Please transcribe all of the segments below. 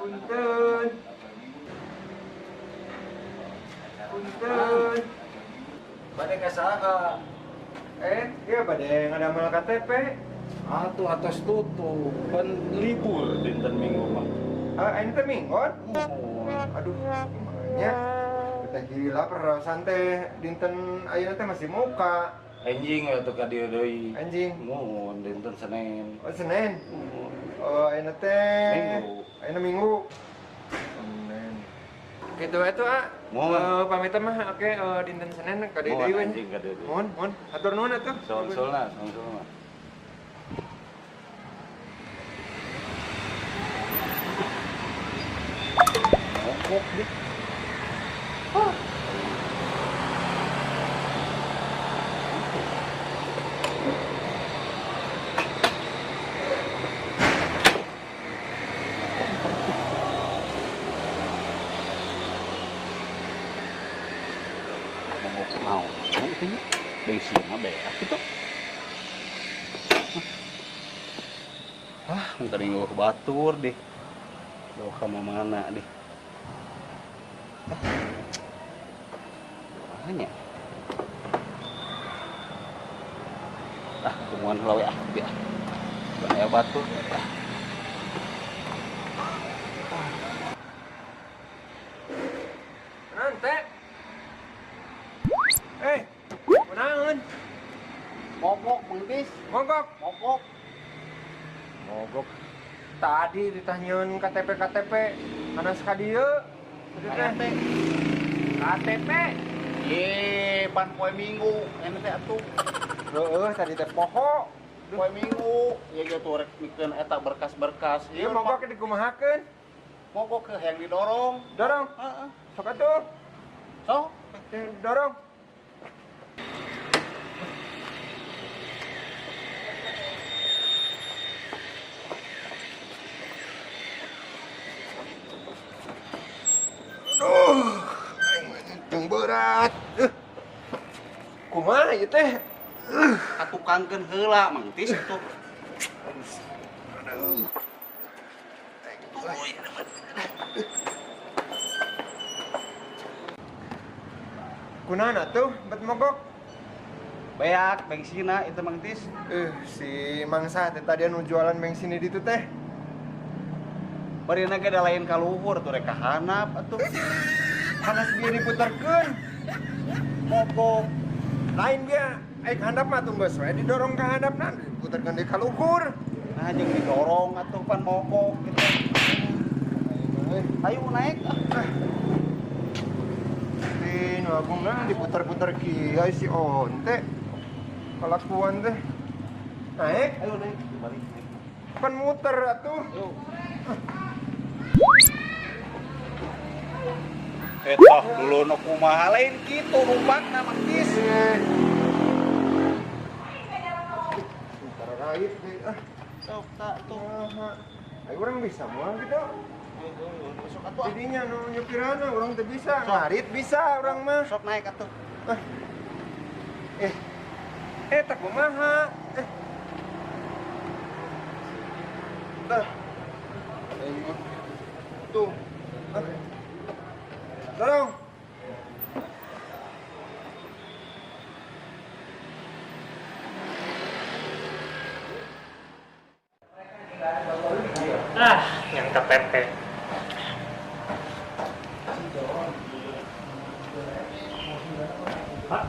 Punten. Punten. Bade ka saha? Iya bade ngadamel KTP. Atuh atas tutup, kan libur dinten Minggu mah. Ini teh minggon. Oh, Aduh, gimana? Teh gila perasaan teh dinten ayeuna teh masih muka. anjing atuh ka dieu deui. Anjing. Mun dinten Senin. Oh, Senin. Mun Ayeuna teh Minggu. Ayeuna Minggu. Senin. Gitu itu Mohon. pamit mah oke dinten Senin ka deui Mohon deui we. anjing ka dieu deui. Mohon. Hatur nuhun atuh. Sol-solna. Mogok deh. Mogok mau. Itu nya bensinna beak gitu. Bentar minggu ke batur deh. Bawa ke mana deh. Hanya. Tungguan heula we biar. Aya batur. Nanti. Kunaon? Mogok mentis. Mogok. Mogok. Tadi ditanyain KTP karena sekadieu. KTP. Ye, pan poe Minggu, ente teh atuh. Tadi teh poho. Poe Minggu, ya gitu rek mikeun eta berkas-berkas. Ieu mogok dikumahakeun. Mogok ke yang didorong. Dorong. Heeh. Sok atuh. So, Dorong. Aduh, yang berat. Kumaha ieu teh? katukangkeun heula mangtis itu. Kunaon atuh bet mogok? Beak bengsina itu mangtis. Si Mangsa teh tadi anu jualan bensin di ditu teh. Bari ge da lain ka luhur tuh rek ka handap atuh. Panas bieu diputerkeun. Mogok. Lain dia, handap mah tumbas we didorong ka handapna, diputerkeun di kaluhur. Nah jeung didorong atuh pan mogok gitu. Ayo naik ah. Di nu agungna diputer-puter kieu si onte. Kalakuan teh. Naik, Ayo naik balik. pan muter atuh. Yo. Eta dulu nu kumaha lain kitu rumpakna mangtis. Rait deh. Sok tak tuh. Ayo urang bisa moal gitu. Sok atuh. Jadinya nu nyupirana urang teh bisa. Ngarit bisa urang mah. Sok naik atuh. Tak kumaha. Tuh. Dorong. Yang KTP. Pak.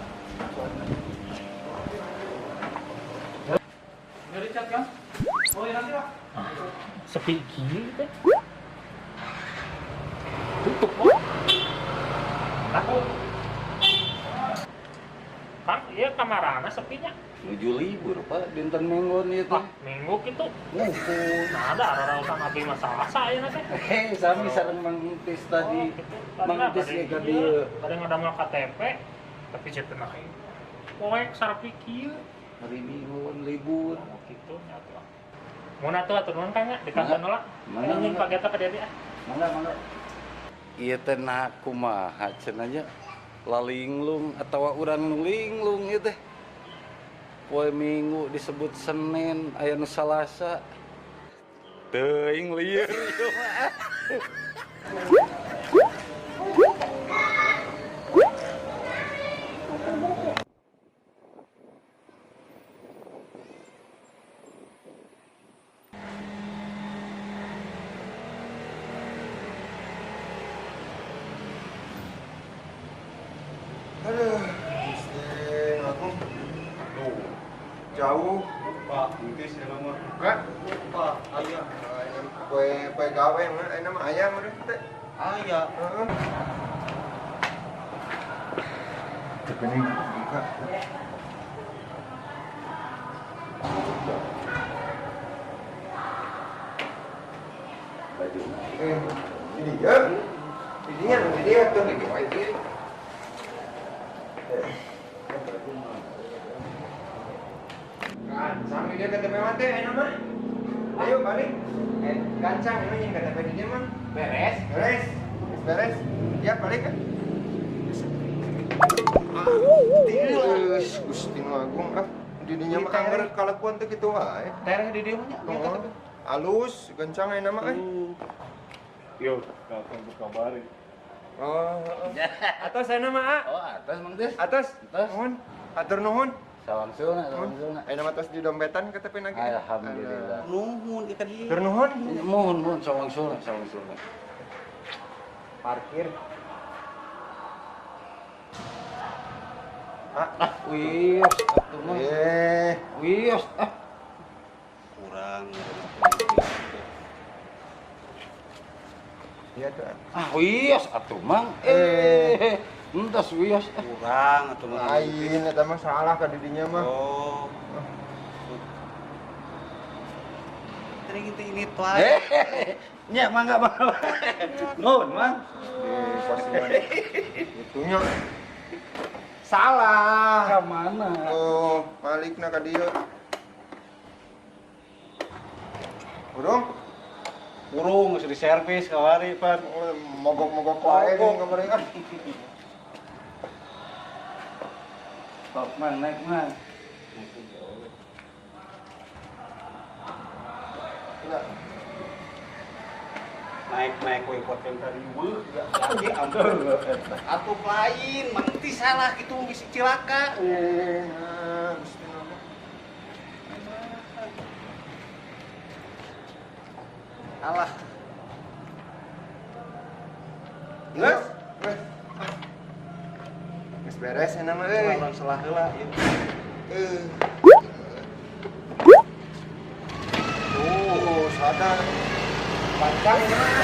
Dari chat kan? Oh ya nanti Pak. Sepi gini teh. Tutup kok. Aku. Kan iya kamarana sepinya. Menuju libur Pak, dinten Minggu ieu teh. Minggu gitu. Ngumpul. Nah ada urusan abi masalah saya nanti. Sami sareng Mang Tis tadi. Mang Tis ge ka dieu. Ada ngadamel KTP, tapi ceuk nah. Poek sarapi kieu. Hari Minggu libur. Gitu nyata. Mun atuh atur nuhun Kang di kantor lah. Mangga. Ini pageta ka dia. Mangga. Ieu teh nah kumaha cenah nya? Lalinglung atawa urang nu linglung ieu teh. Poe Minggu disebut Senin, aya nu Salasa. teuing lieur. Aduh, Gusti Agung. Tuh, jauh. Pak, mungkin saya nomor. Enggak? Pak, ayah. Kue gawe mah, nama ayam udah teh. Ayah. Heeh. Ini buka. Ini ya. Ini dia tuh lagi lagi. Gancang dia kata memang teh, enak mah. Ayo balik. Gancang ini yang kata dia mah. Beres. Beres. Beres. Ya balik kan. Tilis Gusti Agung ah. Didinya mah anggar kalakuan teh kitu wae. Daerah di dia nya. Halus, gancang enak mah. Yo, kakak buka bari. Oh, atas saya nama A. Oh, atas Mang Tis. Atas. Atas. Nuhun. Atur nuhun. Sawangsuna, sawangsuna. Ayo nama atas di dombetan kata penagi. Alhamdulillah. Nuhun kita di. Tur nuhun. Mohon sawangsuna, sawangsuna. Parkir. Wios, atuh mah. Wios, Kurang. Iya tuh. wios atuh Mang. Entas wios. Kurang atau Lain eta mah salah ka didinya mah. Oh. Tadi kita ini tuh. Nya mangga mangga. Nuhun, Mang. Di posisian. Itunya salah. Ka mana? Oh, malikna ka dieu. Urung, Kurung harus diservis kawari pan. mogok-mogok wae nih kemarin kan. Sok Mang naik Mang. Naik kue potong tadi ya jadi ampun. Atuh lain, mangti salah gitu bisa cilaka. Nah, Gusti Agung. Alah. Geus? Geus beres ya nama euy. Orang salah heula ieu. Tuh, sadar. Pancang ya.